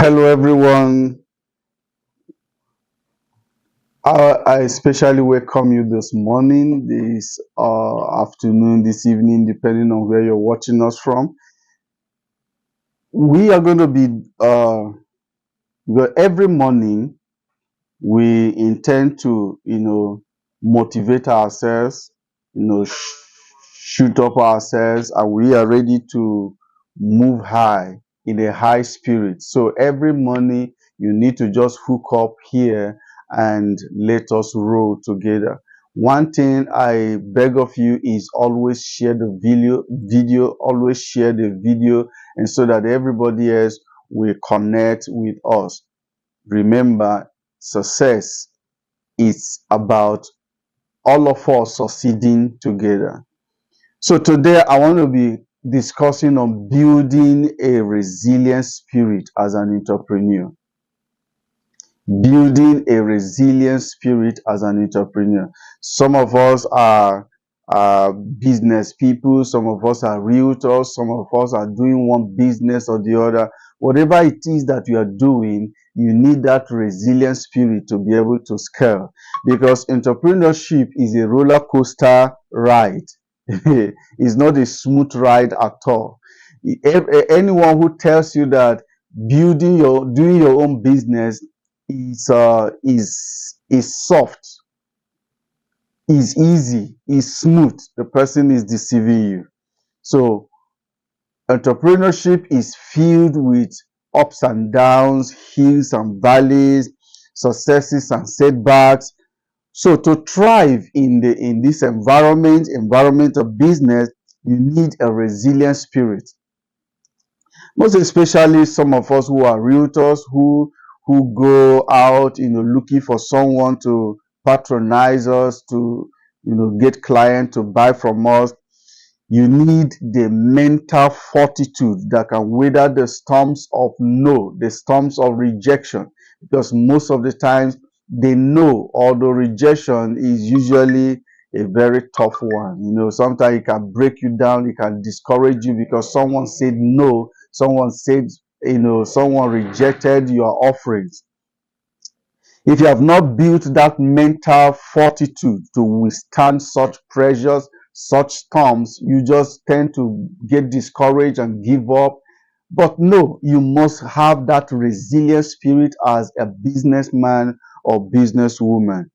Hello, everyone. I especially welcome you this morning, this afternoon, this evening, depending on where you're watching us from. We are going to be, every morning, we intend to, motivate ourselves, shoot up ourselves, and we are ready to move high in a high spirit. So every morning, you need to just hook up here and let us roll together. One thing I beg of you is always share the always share the video, and so that everybody else will connect with us. Remember, success is about all of us succeeding together. So today I want to be discussing on building a resilient spirit as an entrepreneur. Building a resilient spirit as an entrepreneur. Some of us are business people, some of us are realtors, some of us are doing one business or the other. Whatever it is that you are doing, you need that resilient spirit to be able to scale, because entrepreneurship is a roller coaster ride. It's not a smooth ride at all. Anyone who tells you that doing your own business is soft, is easy, is smooth, the person is deceiving you. So entrepreneurship is filled with ups and downs, hills and valleys, successes and setbacks. So to thrive in this environment of business, you need a resilient spirit. Most especially some of us who are realtors, who go out, looking for someone to patronize us, to get clients to buy from us. You need the mental fortitude that can weather the storms of no, the storms of rejection, because most of the times they know, although rejection is usually a very tough one. Sometimes it can break you down, it can discourage you because someone said no, someone said, someone rejected your offerings. If you have not built that mental fortitude to withstand such pressures, such storms, you just tend to get discouraged and give up. But no, you must have that resilient spirit as a businessman or businesswoman.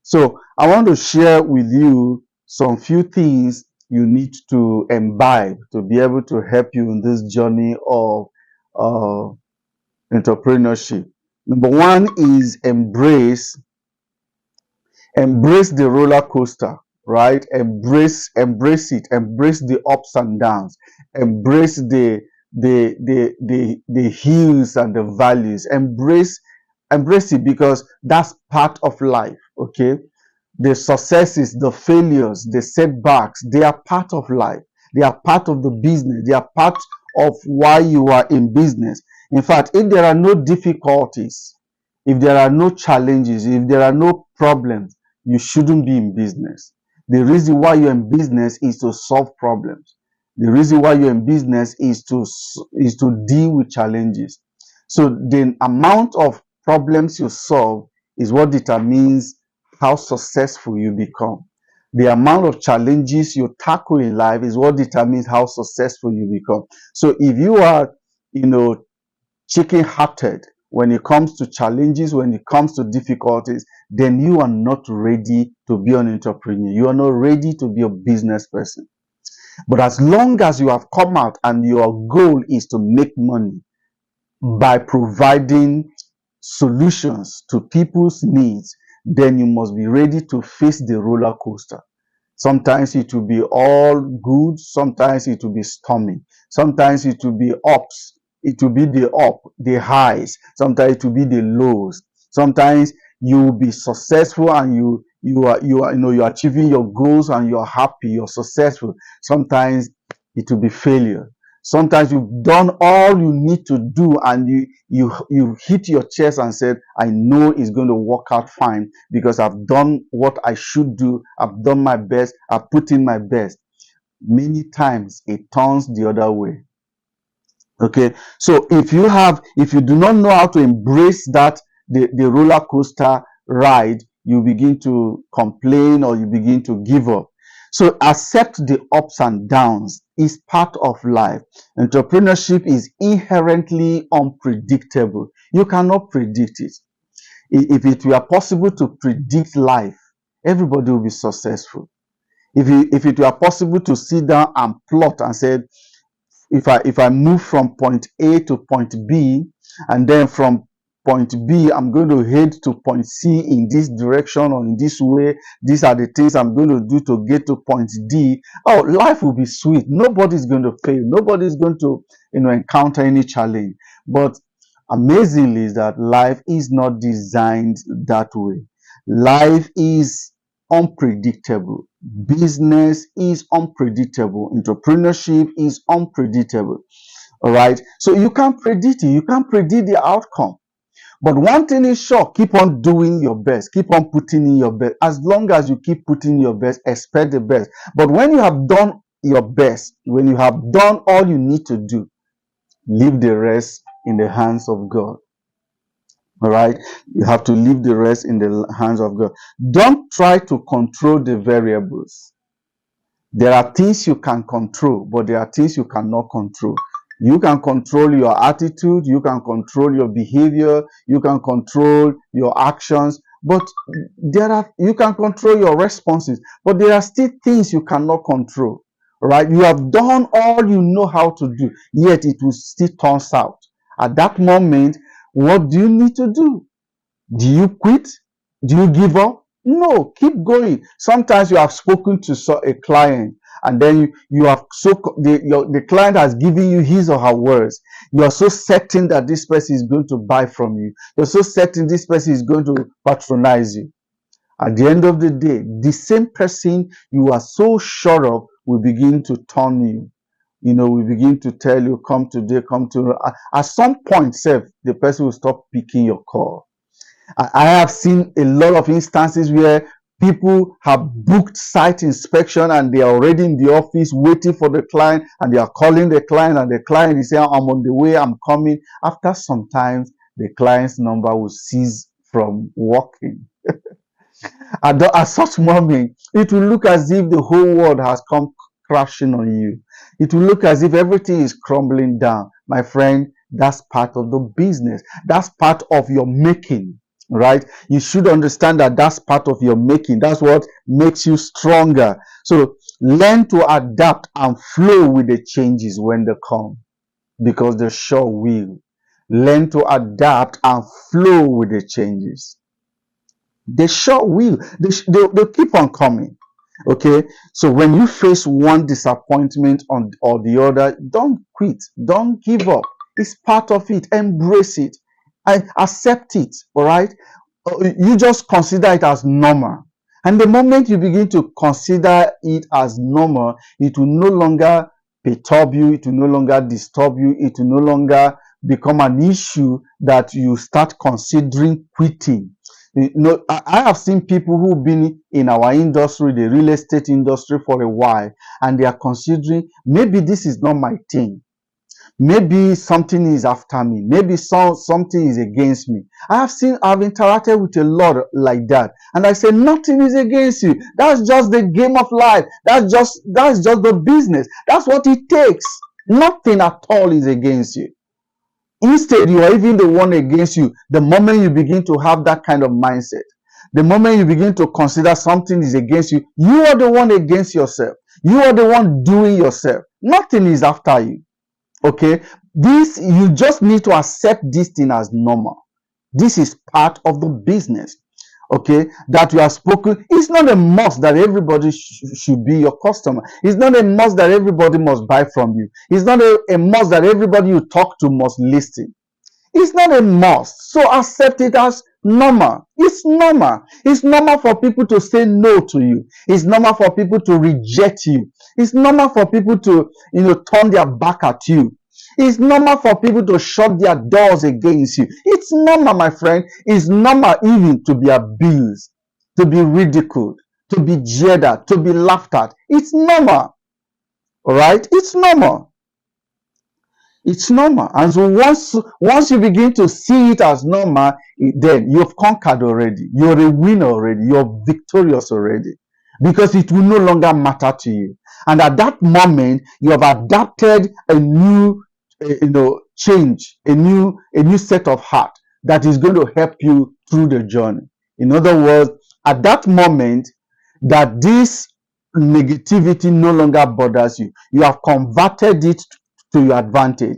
So I want to share with you some few things you need to imbibe to be able to help you in this journey of uh, entrepreneurship. Number one is embrace the roller coaster, right? Embrace it, embrace the ups and downs, embrace the hills and the valleys. Embrace it, because that's part of life. Okay, the successes, the failures, the setbacks, they are part of life. They are part of the business. They are part of why you are in business. In fact, if there are no difficulties, if there are no challenges, if there are no problems, you shouldn't be in business. The reason why you're in business is to solve problems. The reason why you're in business is to deal with challenges. So the amount of problems you solve is what determines how successful you become. The amount of challenges you tackle in life is what determines how successful you become. So if you are, chicken-hearted when it comes to challenges, when it comes to difficulties, then you are not ready to be an entrepreneur. You are not ready to be a business person. But as long as you have come out and your goal is to make money by providing solutions to people's needs, then you must be ready to face the roller coaster. Sometimes it will be all good, sometimes it will be stormy, sometimes it will be ups, it will be the highs, sometimes it will be the lows. Sometimes you will be successful and you're achieving your goals and you're happy, you're successful. Sometimes it will be failure. Sometimes you've done all you need to do and you hit your chest and said, I know it's going to work out fine because I've done what I should do. I've done my best. I've put in my best. Many times it turns the other way. Okay, so if you do not know how to embrace that, the roller coaster ride, you begin to complain or you begin to give up. So accept the ups and downs is part of life. Entrepreneurship is inherently unpredictable. You cannot predict it. If it were possible to predict life, everybody will be successful. If it were possible to sit down and plot and say, if I move from point A to point B, and then from point B I'm going to head to point C in this direction or in this way, these are the things I'm going to do to get to point D. Oh, life will be sweet. Nobody's going to fail. Nobody's going to encounter any challenge. But amazingly is that life is not designed that way. Life is unpredictable. Business is unpredictable. Entrepreneurship is unpredictable. All right. So you can't predict it. You can't predict the outcome. But one thing is sure, keep on doing your best. Keep on putting in your best. As long as you keep putting your best, expect the best. But when you have done your best, when you have done all you need to do, leave the rest in the hands of God. All right. You have to leave the rest in the hands of God. Don't try to control the variables. There are things you can control, but there are things you cannot control. You can control your attitude, you can control your behavior, you can control your actions, but you can control your responses, but there are still things you cannot control. Right? You have done all you know how to do, yet it will still turn out. At that moment, what do you need to do? Do you quit? Do you give up? No, keep going. Sometimes you have spoken to a client, and then you have the client has given you his or her words. You are so certain that this person is going to buy from you. You're so certain this person is going to patronize you. At the end of the day, the same person you are so sure of will begin to turn you. We begin to tell you, come today, come to. At some point, the person will stop picking your call. I have seen a lot of instances where people have booked site inspection and they are already in the office waiting for the client, and they are calling the client, and the client is saying, I'm on the way, I'm coming. After some time, the client's number will cease from working. At such moment, it will look as if the whole world has come crashing on you. It will look as if everything is crumbling down. My friend, that's part of the business. That's part of your making, right? You should understand that that's part of your making. That's what makes you stronger. So learn to adapt and flow with the changes when they come, because they sure will. Learn to adapt and flow with the changes. They sure will. They'll keep on coming. Okay. So when you face one disappointment or the other, don't quit. Don't give up. It's part of it. Embrace it and accept it. All right. You just consider it as normal. And the moment you begin to consider it as normal, it will no longer perturb you. It will no longer disturb you. It will no longer become an issue that you start considering quitting. I have seen people who've been in our industry, the real estate industry, for a while, and they are considering, maybe this is not my thing. Maybe something is after me. Maybe something is against me. I've interacted with a lot like that. And I say, nothing is against you. That's just the game of life. That's just the business. That's what it takes. Nothing at all is against you. Instead, you are even the one against you. The moment you begin to have that kind of mindset, the moment you begin to consider something is against you, you are the one against yourself. You are the one doing yourself. Nothing is after you. Okay? You just need to accept this thing as normal. This is part of the business. Okay, that you have spoken. It's not a must that everybody should be your customer. It's not a must that everybody must buy from you. It's not a must that everybody you talk to must listen. It's not a must. So accept it as normal. It's normal. It's normal for people to say no to you. It's normal for people to reject you. It's normal for people to, turn their back at you. It's normal for people to shut their doors against you. It's normal, my friend. It's normal even to be abused, to be ridiculed, to be jeered at, to be laughed at. It's normal. All right? It's normal. It's normal. And so once you begin to see it as normal, then you've conquered already. You're a winner already. You're victorious already. Because it will no longer matter to you. And at that moment, you have adapted a new change, a new set of heart that is going to help you through the journey. In other words, at that moment that this negativity no longer bothers you, you have converted it to your advantage.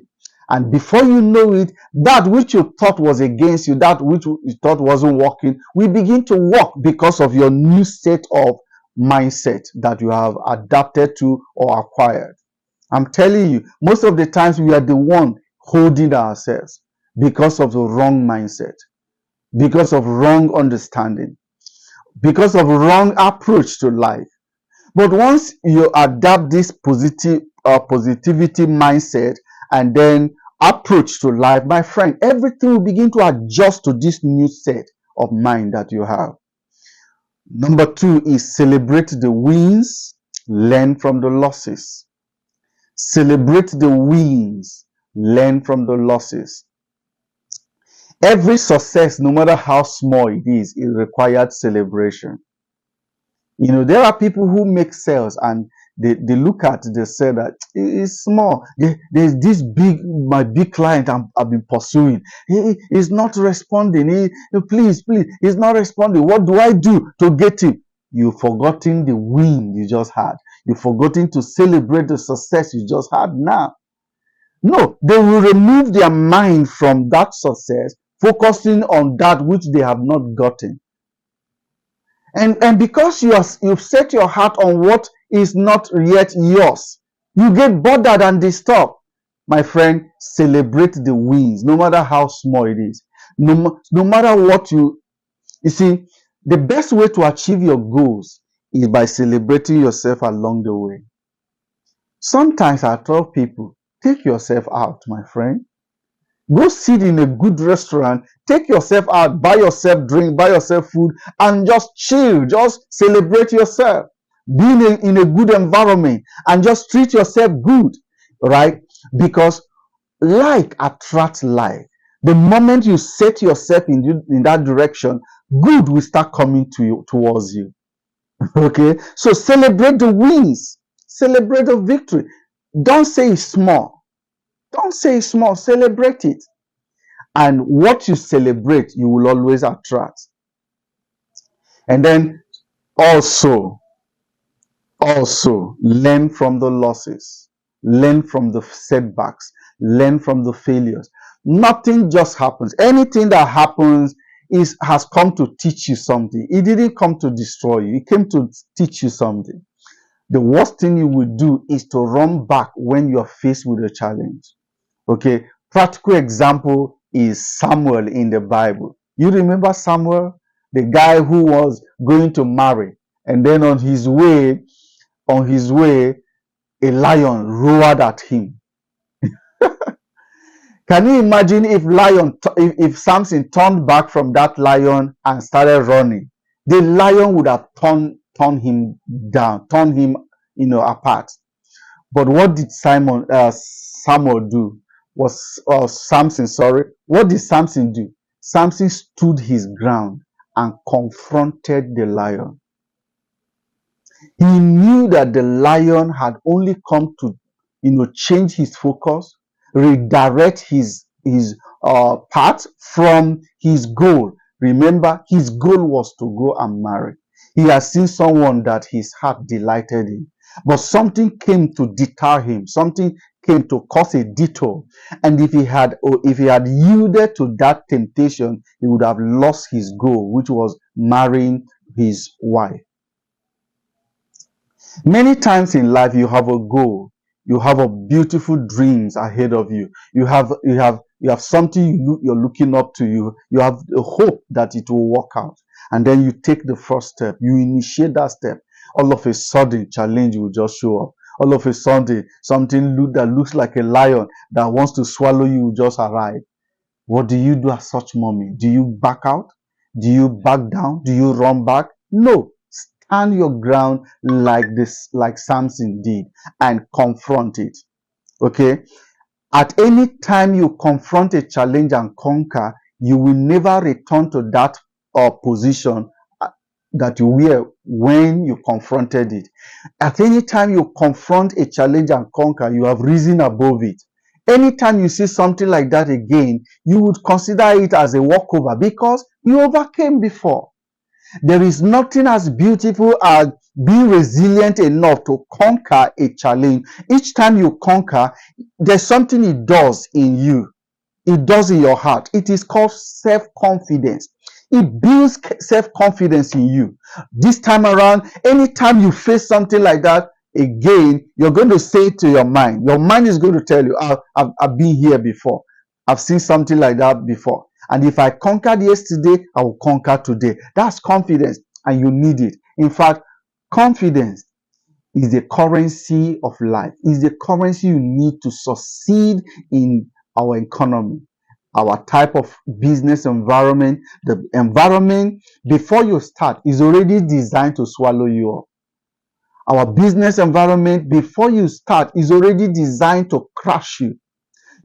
And before you know it, that which you thought was against you, that which you thought wasn't working, will begin to work because of your new set of mindset that you have adapted to or acquired. I'm telling you, most of the times we are the one holding ourselves because of the wrong mindset, because of wrong understanding, because of wrong approach to life. But once you adapt this positivity mindset and then approach to life, my friend, everything will begin to adjust to this new set of mind that you have. Number two is celebrate the wins, learn from the losses. Celebrate the wins, learn from the losses. Every success, no matter how small it is, it required celebration. There are people who make sales and they look at they say that it's small. There's this my big client I've been pursuing. He's not responding. Please, he's not responding. What do I do to get him? You've forgotten the win you just had. You've forgotten to celebrate the success you just had now. No, they will remove their mind from that success, focusing on that which they have not gotten. And because you've set your heart on what is not yet yours, you get bothered and disturbed. My friend, celebrate the wins, no matter how small it is. No matter what you see, the best way to achieve your goals is by celebrating yourself along the way. Sometimes I tell people, take yourself out, my friend. Go sit in a good restaurant, take yourself out, buy yourself drink, buy yourself food, and just chill, just celebrate yourself. Be in a good environment and just treat yourself good, right? Because like attracts like. The moment you set yourself in that direction, good will start coming to you towards you. Okay, so celebrate the wins, celebrate the victory. Don't say it's small. Don't say it's small. Celebrate it. And what you celebrate, you will always attract. And then also learn from the losses, learn from the setbacks, learn from the failures. Nothing just happens. Anything that happens has come to teach you something. It didn't come to destroy you. It came to teach you something. The worst thing you will do is to run back when you are faced with a challenge. Okay, practical example is Samuel in the Bible. You remember Samuel, the guy who was going to marry, and then on his way, a lion roared at him. Can you imagine if Samson turned back from that lion and started running? The lion would have torn him down, torn him, apart. But what did Samuel do? Samson, sorry. What did Samson do? Samson stood his ground and confronted the lion. He knew that the lion had only come to, change his focus, redirect his path from his goal. Remember, his goal was to go and marry. He has seen someone that his heart delighted in, but something came to deter him. Something came to cause a detour. And if he had yielded to that temptation, he would have lost his goal, which was marrying his wife. Many times in life, you have a goal. You have a beautiful dreams ahead of you. You have something you're looking up to. You have a hope that it will work out. And then you take the first step. You initiate that step. All of a sudden, challenge will just show up. All of a sudden, something that looks like a lion that wants to swallow you will just arrive. What do you do at such moment? Do you back out? Do you back down? Do you run back? No. Stand your ground like Samson did and confront it. Okay. At any time you confront a challenge and conquer, you will never return to that position that you were when you confronted it. At any time you confront a challenge and conquer, you have risen above it. Anytime you see something like that again, you would consider it as a walkover because you overcame before. There is nothing as beautiful as being resilient enough to conquer a challenge. Each time you conquer, there's something it does in you. It does in your heart. It is called self-confidence. It builds self-confidence in you. This time around, anytime you face something like that, again, you're going to say to your mind. Your mind is going to tell you, I've been here before. I've seen something like that before. And if I conquered yesterday, I will conquer today. That's confidence, and you need it. In fact, confidence is the currency of life, is the currency you need to succeed in our economy, our type of business environment. The environment before you start is already designed to swallow you up. Our business environment before you start is already designed to crush you.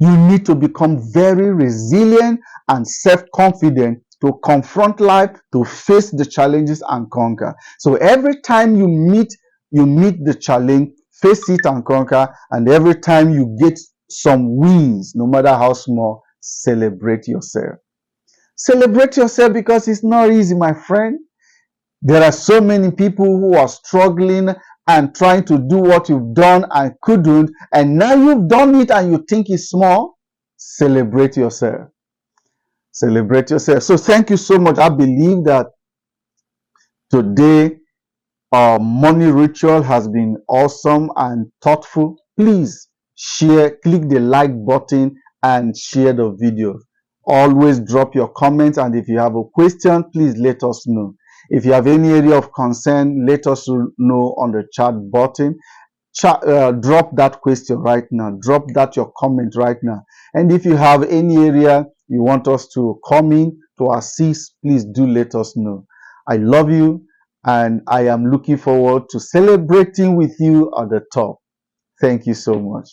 You need to become very resilient and self-confident to confront life, to face the challenges and conquer. So every time you meet the challenge, face it and conquer. And every time you get some wins, no matter how small, celebrate yourself. Celebrate yourself because it's not easy, my friend. There are so many people who are struggling and trying to do what you've done and couldn't, and now you've done it and you think it's small. Celebrate yourself. Celebrate yourself. So thank you so much. I believe that today our morning ritual has been awesome and thoughtful. Please share, click the like button and share the video. Always drop your comments, and if you have a question, please let us know. If you have any area of concern, let us know on the chat button. Drop that question right now. Drop that your comment right now. And if you have any area you want us to come in to assist, please do let us know. I love you, and I am looking forward to celebrating with you at the top. Thank you so much.